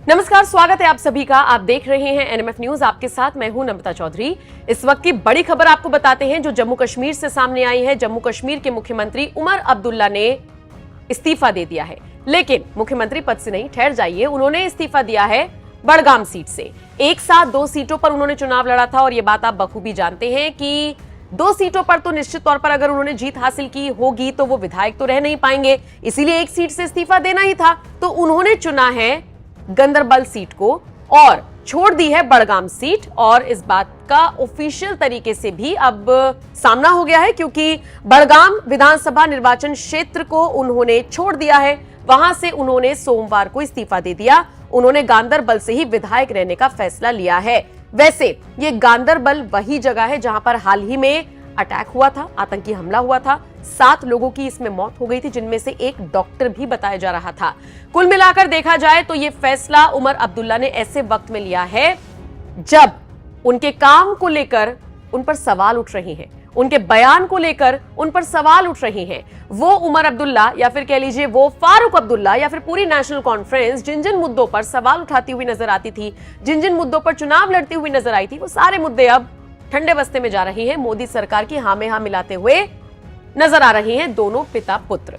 नमस्कार, स्वागत है आप सभी का। आप देख रहे हैं एनएमएफ न्यूज। आपके साथ मैं हूं नमिता चौधरी। इस वक्त की बड़ी खबर आपको बताते हैं जो जम्मू कश्मीर से सामने आई है। जम्मू कश्मीर के मुख्यमंत्री उमर अब्दुल्ला ने इस्तीफा दे दिया है, लेकिन मुख्यमंत्री पद से नहीं, ठहर जाइए, उन्होंने इस्तीफा दिया है बड़गाम सीट से। एक साथ 2 सीटों पर उन्होंने चुनाव लड़ा था और यह बात आप बखूबी जानते हैं कि 2 सीटों पर तो निश्चित तौर पर अगर उन्होंने जीत हासिल की होगी तो वो विधायक तो रह नहीं पाएंगे, इसीलिए एक सीट से इस्तीफा देना ही था। तो उन्होंने चुना है गंदरबल सीट को और छोड़ दी है बड़गाम सीट। और इस बात का ऑफिशियल तरीके से भी अब सामना हो गया है, क्योंकि बड़गाम विधानसभा निर्वाचन क्षेत्र को उन्होंने छोड़ दिया है। वहां से उन्होंने सोमवार को इस्तीफा दे दिया। उन्होंने गांदरबल से ही विधायक रहने का फैसला लिया है। वैसे ये गांदरबल वही जगह है जहां पर हाल ही में अटैक हुआ था, आतंकी हमला हुआ था। 7 लोगों की इसमें मौत हो गई थी, जिनमें से एक डॉक्टर भी बताया जा रहा था। कुल मिलाकर देखा जाए तो यह फैसला उमर अब्दुल्ला ने ऐसे वक्त में लिया है जब उनके काम को लेकर उन पर सवाल उठ रहे हैं, उनके बयान को लेकर उन पर सवाल उठ रहे हैं। वो उमर अब्दुल्ला या फिर कह लीजिए वो फारूक अब्दुल्ला या फिर पूरी नेशनल कॉन्फ्रेंस जिन जिन मुद्दों पर सवाल उठाती हुई नजर आती थी, जिन जिन मुद्दों पर चुनाव लड़ती हुई नजर आई थी, वो सारे मुद्दे अब ठंडे बस्ते में जा रही हैं। मोदी सरकार की हां में हां मिलाते हुए नजर आ रही हैं दोनों पिता पुत्र।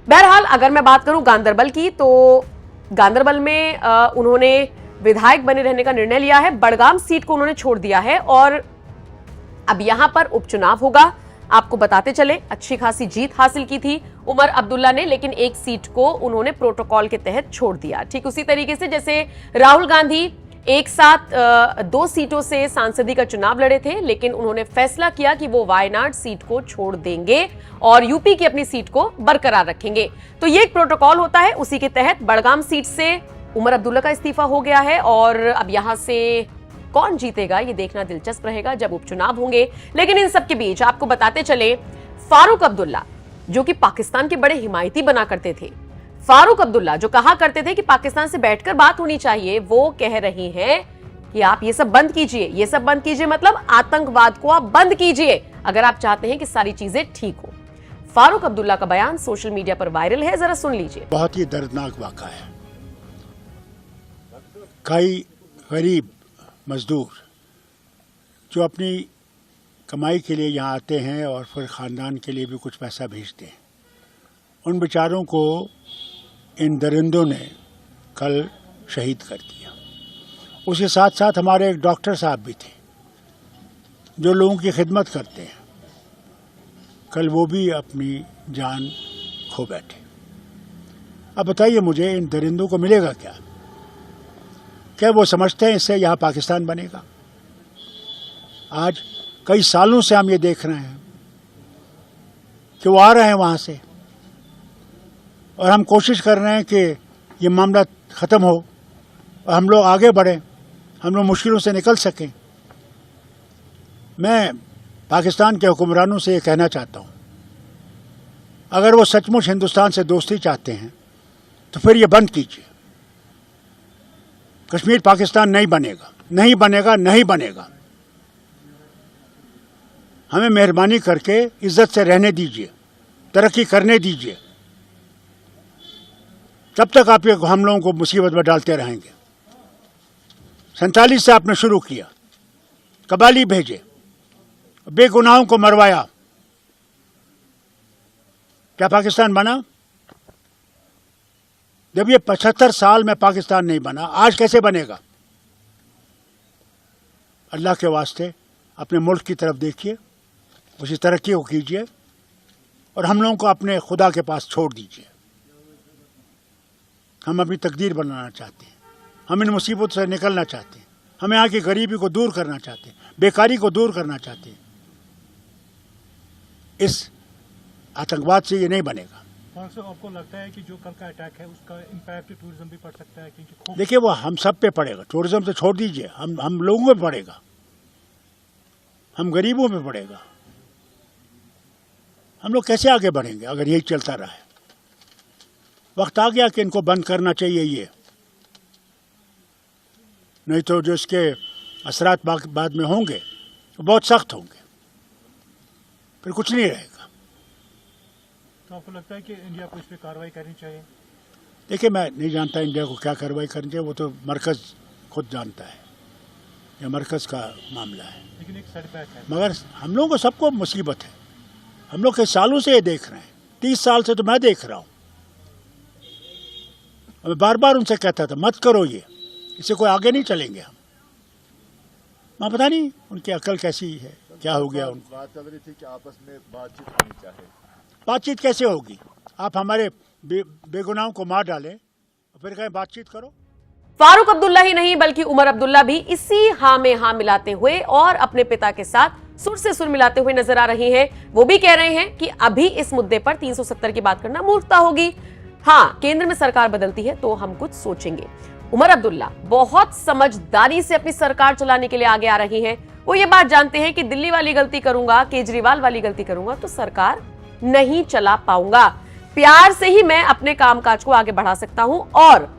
बहरहाल अगर मैं बात करूं गांदरबल की, तो गांदरबल में उन्होंने विधायक बने रहने का निर्णय लिया है। बड़गाम सीट को उन्होंने छोड़ दिया है और अब यहां पर उपचुनाव होगा। आपको बताते चले, अच्छी खासी जीत हासिल की थी उमर अब्दुल्ला ने, लेकिन एक सीट को उन्होंने प्रोटोकॉल के तहत छोड़ दिया। ठीक उसी तरीके से जैसे राहुल गांधी एक साथ 2 सीटों से सांसदी का चुनाव लड़े थे, लेकिन उन्होंने फैसला किया कि वो वायनाड सीट को छोड़ देंगे और यूपी की अपनी सीट को बरकरार रखेंगे। तो ये एक प्रोटोकॉल होता है, उसी के तहत बड़गाम सीट से उमर अब्दुल्ला का इस्तीफा हो गया है। और अब यहां से कौन जीतेगा ये देखना दिलचस्प रहेगा जब उपचुनाव होंगे। लेकिन इन सबके बीच आपको बताते चले, फारूक अब्दुल्ला जो कि पाकिस्तान के बड़े हिमायती बना करते थे, फारूक अब्दुल्ला जो कहा करते थे कि पाकिस्तान से बैठकर बात होनी चाहिए, वो कह रही हैं कि आप ये सब बंद कीजिए, ये सब बंद कीजिए, मतलब आतंकवाद को आप बंद कीजिए अगर आप चाहते हैं कि सारी चीजें ठीक हो। फारूक अब्दुल्ला का बयान सोशल मीडिया पर वायरल है, जरा सुन लीजिए। बहुत ही दर्दनाक वाक़ा है। कई गरीब मजदूर जो अपनी कमाई के लिए यहाँ आते हैं और फिर ख़ानदान के लिए भी कुछ पैसा भेजते हैं, उन बेचारों को इन दरिंदों ने कल शहीद कर दिया। उसके साथ साथ हमारे एक डॉक्टर साहब भी थे जो लोगों की खिदमत करते हैं, कल वो भी अपनी जान खो बैठे। अब बताइए मुझे, इन दरिंदों को मिलेगा क्या? क्या वो समझते हैं इससे यहाँ पाकिस्तान बनेगा? आज कई सालों से हम ये देख रहे हैं कि वो आ रहे हैं वहाँ से और हम कोशिश कर रहे हैं कि ये मामला ख़त्म हो और हम लोग आगे बढ़ें, हम लोग मुश्किलों से निकल सकें। मैं पाकिस्तान के हुक्मरानों से ये कहना चाहता हूँ, अगर वो सचमुच हिंदुस्तान से दोस्ती चाहते हैं तो फिर ये बंद कीजिए। कश्मीर पाकिस्तान नहीं बनेगा, नहीं बनेगा, नहीं बनेगा। हमें मेहरबानी करके इज्जत से रहने दीजिए, तरक्की करने दीजिए। तब तक आप ये हम लोगों को मुसीबत में डालते रहेंगे। 47 से आपने शुरू किया, कबाली भेजे, बेगुनाहों को मरवाया, क्या पाकिस्तान बना? जब ये 75 साल में पाकिस्तान नहीं बना, आज कैसे बनेगा? अल्लाह के वास्ते अपने मुल्क की तरफ देखिए, उसी तरक्की को कीजिए और हम लोगों को अपने खुदा के पास छोड़ दीजिए। हम अपनी तकदीर बनाना चाहते हैं, हम इन मुसीबतों से निकलना चाहते हैं, हम यहाँ की गरीबी को दूर करना चाहते हैं, बेकारी को दूर करना चाहते हैं। इस आतंकवाद से ये नहीं बनेगा। आपको लगता है कि जो कल का अटैक है उसका इम्पैक्ट टूरिज्म भी पड़ सकता है? क्योंकि देखिए, वो हम सब पे पड़ेगा। टूरिज्म तो छोड़ दीजिए, हम लोगों पे पड़ेगा, हम गरीबों पे पड़ेगा। हम लोग कैसे आगे बढ़ेंगे अगर यही चलता रहा है? वक्त आ गया कि इनको बंद करना चाहिए ये, नहीं तो जो इसके असरात बाद में होंगे वो बहुत सख्त होंगे, फिर कुछ नहीं रहेगा। तो आपको लगता है कि इंडिया को इस पर कार्रवाई करनी चाहिए? देखिए, मैं नहीं जानता इंडिया को क्या कार्रवाई करनी चाहिए, वो तो मरकज़ खुद जानता है, यह मरकज़ का मामला है। लेकिन एक सेटबैक है। मगर हम लोगों को सबको मुसीबत है। हम लोग कई सालों से ये देख रहे हैं, 30 साल से तो मैं देख रहा हूँ। मैं बार बार उनसे कहता था मत करो ये, इससे कोई आगे नहीं चलेंगे हम। मैं पता नहीं उनकी अकल कैसी है, क्या हो गया उनको। बात चल रही थी कि आपस में बातचीत होनी चाहिए। बातचीत कैसे होगी? आप हमारे बेगुनाहों को मार डालें और फिर कहें बातचीत करो। फारूक अब्दुल्ला ही नहीं बल्कि उमर अब्दुल्ला भी इसी हाँ में हाँ मिलाते हुए और अपने पिता के साथ सुर से सुर मिलाते हुए नजर आ रही हैं। वो भी कह रहे हैं कि अभी इस मुद्दे पर 370 की बात करना मूर्खता होगी। हाँ, केंद्र में सरकार बदलती है तो हम कुछ सोचेंगे। उमर अब्दुल्ला बहुत समझदारी से अपनी सरकार चलाने के लिए आगे आ रही हैं। वो ये बात जानते हैं कि दिल्ली वाली गलती करूंगा, केजरीवाल वाली गलती करूंगा तो सरकार नहीं चला पाऊंगा। प्यार से ही मैं अपने कामकाज को आगे बढ़ा सकता हूं। और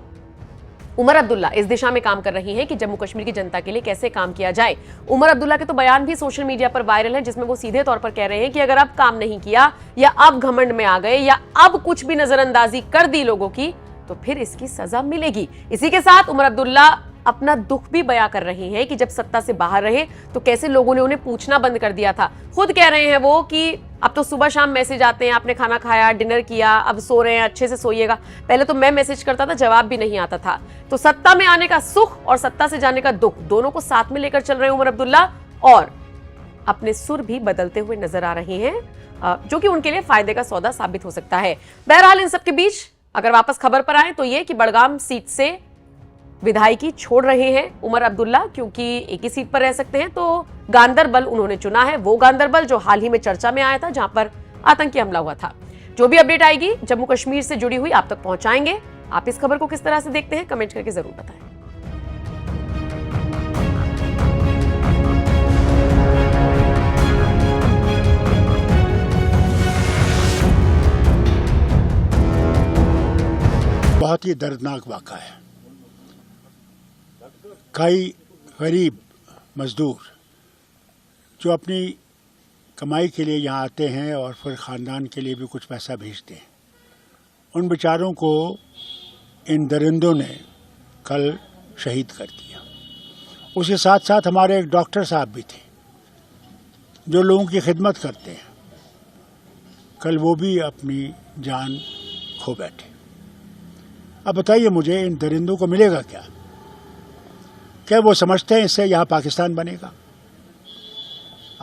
उमर अब्दुल्ला इस दिशा में काम कर रही हैं कि जम्मू कश्मीर की जनता के लिए कैसे काम किया जाए। उमर अब्दुल्ला के तो बयान भी सोशल मीडिया पर वायरल है, जिसमें वो सीधे तौर पर कह रहे हैं कि अगर अब काम नहीं किया या अब घमंड में आ गए या अब कुछ भी नजरअंदाजी कर दी लोगों की तो फिर इसकी सजा मिलेगी। इसी के साथ उमर अब्दुल्ला अपना दुख भी बयां कर रहे हैं कि जब सत्ता से बाहर रहे तो कैसे लोगों ने उन्हें पूछना बंद कर दिया था। खुद कह रहे हैं वो कि अब तो सुबह शाम मैसेज आते हैं, आपने खाना खाया, डिनर किया, अब सो रहे हैं, अच्छे से सोइएगा। पहले तो मैं मैसेज करता था, जवाब भी नहीं आता था। तो सत्ता में आने का सुख और सत्ता से जाने का दुख दोनों को साथ में लेकर चल रहे हैं उमर अब्दुल्ला और अपने सुर भी बदलते हुए नजर आ रहे हैं, जो कि उनके लिए फायदे का सौदा साबित हो सकता है। बहरहाल इन सबके बीच अगर वापस खबर पर आए तो ये कि बड़गाम सीट से विधायकी छोड़ रहे हैं उमर अब्दुल्ला, क्योंकि एक ही सीट पर रह सकते हैं। तो गांदरबल उन्होंने चुना है, वो गांदरबल जो हाल ही में चर्चा में आया था, जहां पर आतंकी हमला हुआ था। जो भी अपडेट आएगी जम्मू कश्मीर से जुड़ी हुई आप तक पहुंचाएंगे। आप इस खबर को किस तरह से देखते हैं, कमेंट करके जरूर बताएं। बहुत ही दर्दनाक वाक़ा है। कई गरीब मजदूर जो अपनी कमाई के लिए यहाँ आते हैं और फिर ख़ानदान के लिए भी कुछ पैसा भेजते हैं, उन बेचारों को इन दरिंदों ने कल शहीद कर दिया। उसके साथ साथ हमारे एक डॉक्टर साहब भी थे जो लोगों की खिदमत करते हैं, कल वो भी अपनी जान खो बैठे। अब बताइए मुझे, इन दरिंदों को मिलेगा क्या? क्या वो समझते हैं इससे यहाँ पाकिस्तान बनेगा?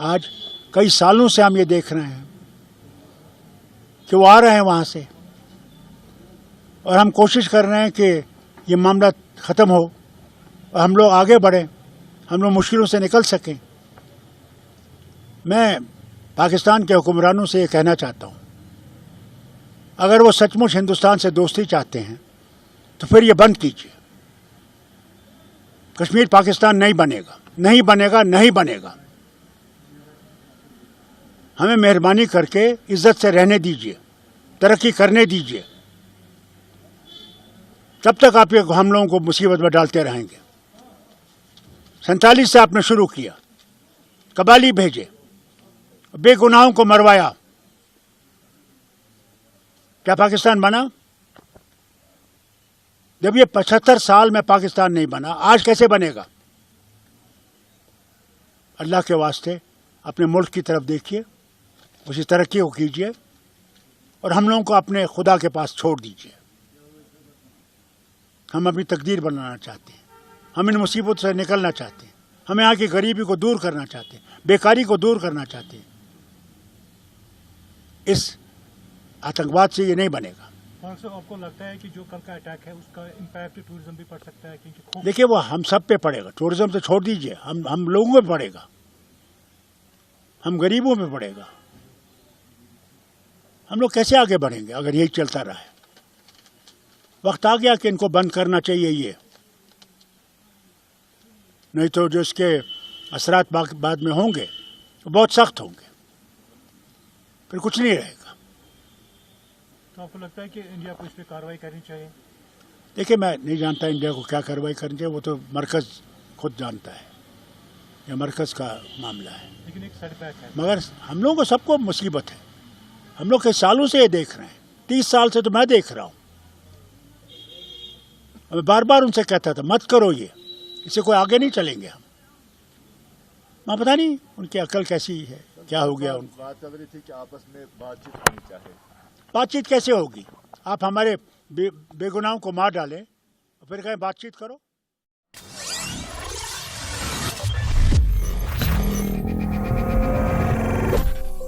आज कई सालों से हम ये देख रहे हैं कि वो आ रहे हैं वहाँ से और हम कोशिश कर रहे हैं कि ये मामला ख़त्म हो और हम लोग आगे बढ़ें, हम लोग मुश्किलों से निकल सकें। मैं पाकिस्तान के हुक्मरानों से ये कहना चाहता हूँ, अगर वो सचमुच हिंदुस्तान से दोस्ती चाहते हैं तो फिर ये बंद कीजिए। कश्मीर पाकिस्तान नहीं बनेगा, नहीं बनेगा, नहीं बनेगा। हमें मेहरबानी करके इज्जत से रहने दीजिए, तरक्की करने दीजिए। तब तक आप ये हम लोगों को मुसीबत में डालते रहेंगे। 47 से आपने शुरू किया, कबाली भेजे, बेगुनाहों को मरवाया, क्या पाकिस्तान बना? जब ये 75 साल में पाकिस्तान नहीं बना, आज कैसे बनेगा? अल्लाह के वास्ते अपने मुल्क की तरफ देखिए, उसी तरक्की को कीजिए और हम लोगों को अपने खुदा के पास छोड़ दीजिए। हम अपनी तकदीर बनाना चाहते हैं, हम इन मुसीबत से निकलना चाहते हैं, हम यहाँ की गरीबी को दूर करना चाहते हैं, बेकारी को दूर करना चाहते हैं। इस आतंकवाद से ये नहीं बनेगा। आपको लगता है कि जो कल का अटैक है उसका इम्पैक्ट टूरिज्म पे पड़ सकता है? क्योंकि देखिए, वो हम सब पे पड़ेगा। टूरिज्म तो छोड़ दीजिए, हम लोगों पे पड़ेगा, हम गरीबों पे पड़ेगा। हम लोग कैसे आगे बढ़ेंगे अगर यही चलता रहा है? वक्त आ गया कि इनको बंद करना चाहिए ये, नहीं तो जो इसके असरात बाद में होंगे वो बहुत सख्त होंगे, फिर कुछ नहीं रहेगा। तो आपको लगता है कि इंडिया को इस पर कार्रवाई करनी चाहिए? देखिए, मैं नहीं जानता इंडिया को क्या कार्रवाई करनी चाहिए, वो तो मरकज़ खुद जानता है, यह मरकज़ का मामला है। लेकिन एक सेटबैक है। मगर हम लोगों को सबको मुसीबत है। हम लोग कई सालों से ये देख रहे हैं, 30 साल से तो मैं देख रहा हूँ। मैं बार बार उनसे कहता था मत करो ये, इससे कोई आगे नहीं चलेंगे हम। मैं पता नहीं उनकी अकल कैसी है, क्या हो गया उनको। बात चल रही थी कि आपस में बातचीत होनी चाहिए। बातचीत कैसे होगी? आप हमारे बेगुनाहों को मार डालें और फिर कहें बातचीत करो।